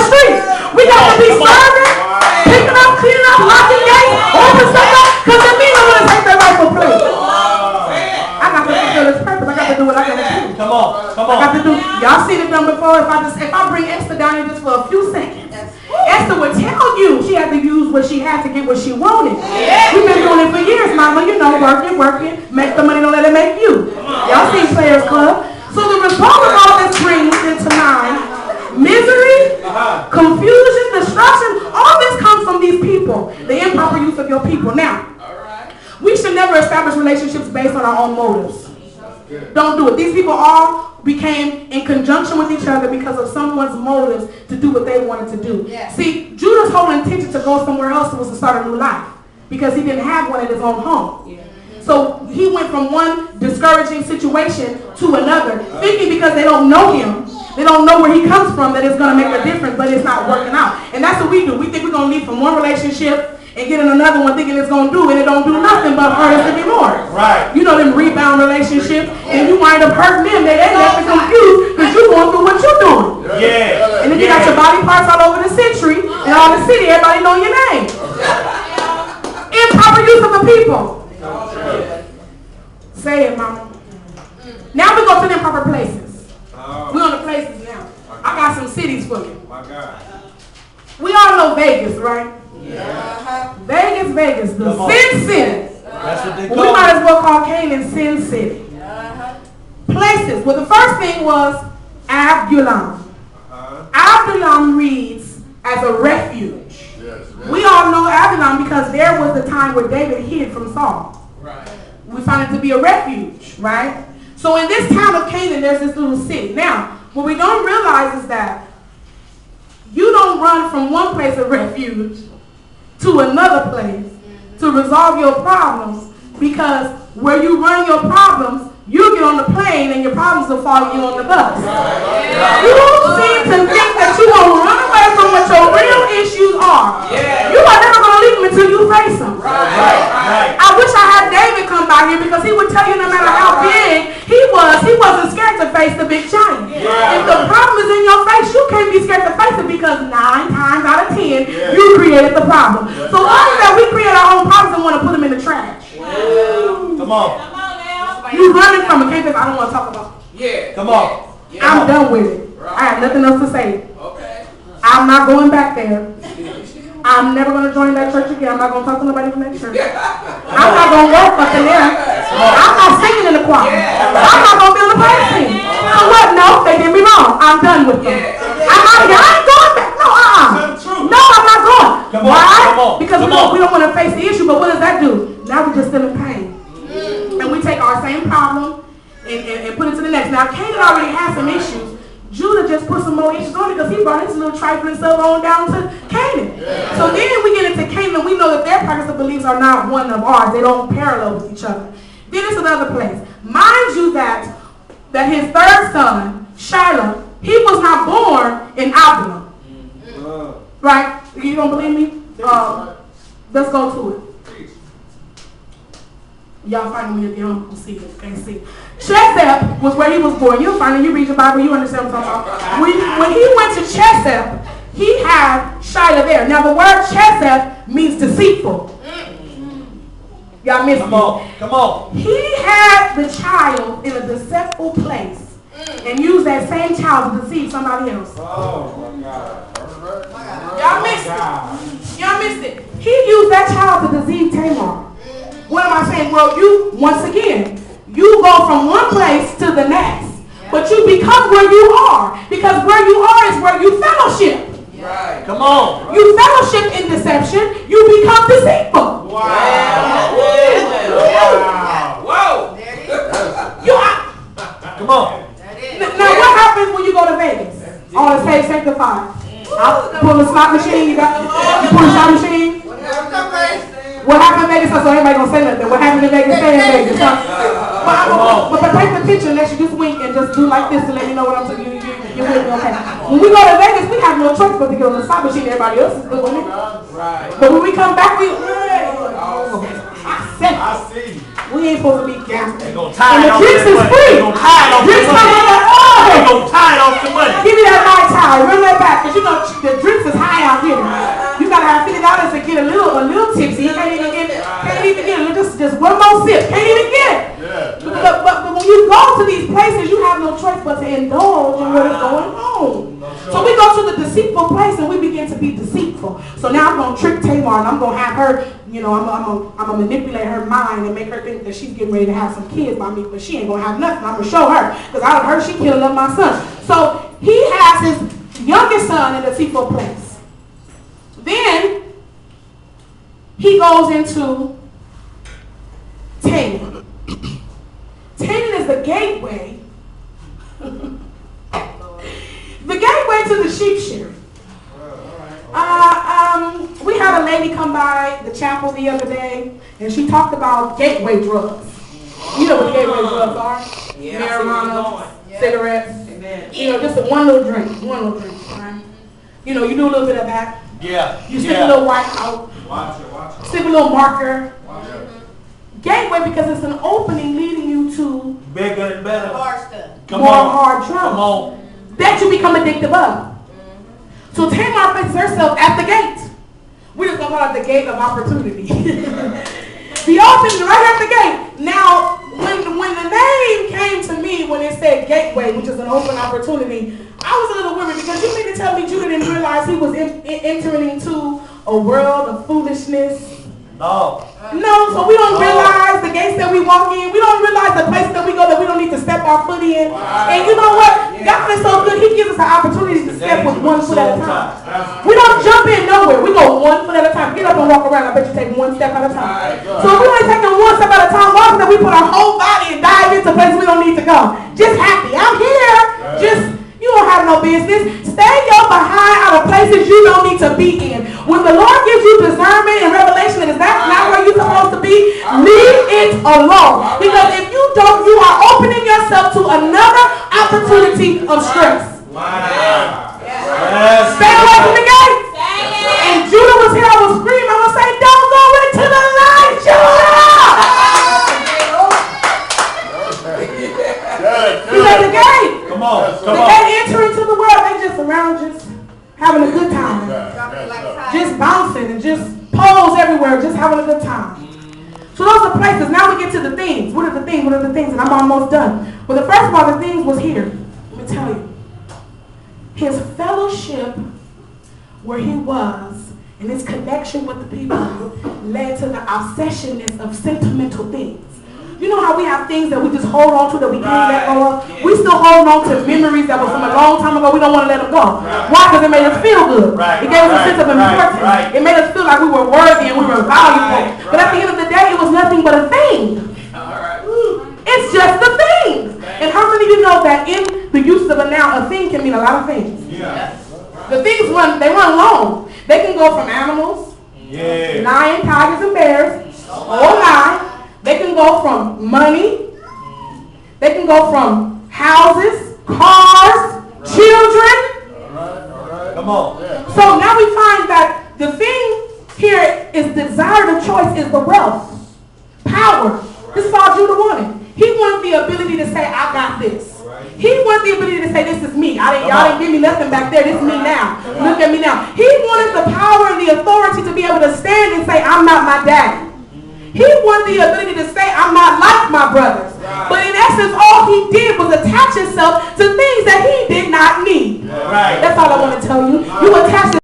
streets. We got to be serving, picking up, cleaning up, locking gates, open stuff up, because the men don't want to take their rightful place. I got to fulfill this purpose. I got to do what I got to do. Come on. I got to do. Y'all seen it done before. If I bring Esther down here just for a few seconds, Esther would tell you she had to use what she had to get what she wanted. We've been doing it for years, mama. You know, working, make the money, don't let it make you. Y'all seen Players Club. So the result of all this brings into mind misery, confusion, destruction. All this comes from these people, the improper use of your people. Now, we should never establish relationships based on our own motives. Don't do it. These people all became in conjunction with each other because of someone's motives to do what they wanted to do. Yeah. See, Judah's whole intention to go somewhere else was to start a new life because he didn't have one at his own home. Yeah. So he went from one discouraging situation to another, thinking because they don't know him, they don't know where he comes from, that it's going to make a difference, but it's not working out. And that's what we do. We think we're going to leave from one relationship and get in another one thinking it's going to do, and it don't do nothing but hurt us anymore. Right. You know them rebound relationships, and you wind up hurting them. They left confused because you're going through what you're doing. Yeah. And then you got your body parts all over the century, and all the city, everybody know your name. Improper use of the people. Say it, mama. Now we go to the improper places. We're on the places now. I got some cities for you. My God. We all know Vegas, right? Yeah. Vegas, the Sin City. That's what they call it. We might as well call Canaan Sin City. Places. Well, the first thing was Adullam. Adullam reads as a refuge. Yes, we all know Adullam because there was the time where David hid from Saul. Right. We found it to be a refuge, right? So in this town of Canaan, there's this little city. Now, what we don't realize is that you don't run from one place of refuge to another place to resolve your problems, because where you run your problems, you get on the plane and your problems will follow you on the bus. You seem to think that you're going to run away from what your real issues are. You are never going to leave them until you face them. I wish I had David come by here, because he would tell you no matter how big he wasn't scared to face the big giant. If the problem is in your face, you can't be scared to face it, because 9 times out of 10, you created the problem. So why is that we create our own problems and want to put them in the trash? Come on. You running from it. I don't want to talk about it. Yeah. Come on. Yeah. I'm done with it. Right. I have nothing else to say. Okay. I'm not going back there. I'm never going to join that church again. I'm not going to talk to nobody from that church. I'm not going to work up in there. I'm not singing in the choir. I'm not going to be on the praise team. So what? No, they did me wrong. I'm done with them. I ain't going back. No, No, I'm not going. Why? Because we don't want to face the issue, but what does that do? Now we're just still in pain. And we take our same problem and put it to the next. Now, Canaan already has some issues. Judah just put some more issues on it because he brought his little trifling stuff on down to Canaan. Yeah. So then we get into Canaan, we know that their practice of beliefs are not one of ours. They don't parallel with each other. Then it's another place. Mind you that his third son, Shiloh, he was not born in Adullam. Right? You don't believe me? Let's go to it. Y'all find it when you're young, see it, can't see it. Chesed was where he was born. You'll find it, you read your Bible, you understand what I'm talking about. When he went to Chesed, he had Shiloh there. Now the word Chesed means deceitful. Y'all missed it. Come on. He had the child in a deceitful place and used that same child to deceive somebody else. Oh my God. Y'all missed it. Y'all missed it. He used that child to deceive Tamar. What am I saying? Well, once again, you go from one place to the next, but you become where you are, because where you are is where you fellowship. Right. Come on. You fellowship in deception, you become deceitful. Wow. Whoa. Come on. Now, what happens when you go to Vegas? All the saved, sanctified. I pull the slot machine, you pull the slot machine. What happened in Vegas? So everybody gonna say nothing. What happened in Vegas? Stay in Vegas. But take the picture and let you just wink and just do like this to let me know what I'm saying. You're with me, okay? When we go to Vegas, we have no choice but to get on the slot machine. Everybody else is doing it. Right. But when we come back, I see. We ain't supposed to be gambling. They gonna tie and it the off drinks the is money. free. They gonna tie it off the Drinks money. They oh, gonna tie it off the money. give me that Mai Tai. Run that back, cause you know the drinks is high out here. You gotta have $50 to get a little tipsy. You can't even get it. Just one more sip. Can't even get it. Yeah. But when you go to these places, you have no choice but to indulge in what is going on. So we go to the deceitful place and we begin to be deceitful. So now I'm gonna trick Tamar and I'm gonna have her, you know, I'm gonna manipulate her mind and make her think that she's getting ready to have some kids by me, but she ain't gonna have nothing. I'm gonna show her because I heard she killing up my son. So he has his youngest son in the deceitful place. Then he goes into Canaan. Canaan is the gateway. The gateway to the sheep shearing. We had a lady come by the chapel the other day, and she talked about gateway drugs. You know what gateway drugs are? Yeah, marijuana, cigarettes. Amen. You know, just one little drink, right? You know, you do a little bit of that. Yeah. You stick a little white out. Watch it. Stick a little marker. Gateway because it's an opening leading you to bigger and better. Hard stuff. Hard drugs. Come on. That you become addictive of. So Tamar faces herself at the gate. We just gonna call it the gate of opportunity. The opening right at the gate. Now, when the name came to me, when it said gateway, which is an open opportunity, I was a little worried because you mean to tell me Judah didn't realize he was entering into a world of foolishness? No, so we don't realize the gates that we walk in. We don't realize the places that we go that we don't need to step our foot in. And you know what? God is so good. He gives us an opportunity to step with one foot at a time. We don't jump in nowhere. We go one foot at a time. Get up and walk around. I bet you take one step at a time. So if we only taking one step at a time, why is that we put our whole body and dive into places we don't need to go? Just happy. I'm here. You don't have no business. Stay your behind out of places you don't need to be in. When the Lord gives you discernment and revelation that that's not where you're supposed to be, leave it alone. Because if you don't, you are opening yourself to another opportunity of stress. Stay away from the gate. And Judah was here, I was screaming, I was saying, don't go into the light, Judah! He's at the gate. Come on. They enter into the world, they just around just having a good time. Just bouncing and just pose everywhere, just having a good time. So those are places. Now we get to the things. What are the things? And I'm almost done. Well, the first of all, the things was here. Let me tell you. His fellowship where he was and his connection with the people led to the obsessionness of sentimental things. You know how we have things that we just hold on to that we can't let go of? We still hold on to memories that were from a long time ago. We don't want to let them go. Why? Because it made us feel good. It gave us a sense of importance. It made us feel like we were worthy and we were valuable. But at the end of the day, it was nothing but a thing. It's just the thing. And how many of you know that in the use of a noun, a thing can mean a lot of things? The things run long. They can go from animals, lion, tigers, and bears, or lion. They can go from money. They can go from houses, cars, children. Come on. So now we find that the thing here is desire of choice is the wealth, power. This is all Judah wanted. He wanted the ability to say, I got this. He wanted the ability to say, this is me. Y'all didn't give me nothing back there. This is me now. Look at me now. He wanted the power and the authority to be able to stand and say, I'm not my daddy. He wanted the ability to say, I'm not like my brothers. But in essence, all he did was attach himself to things that he did not need. That's all I want to tell you. You attach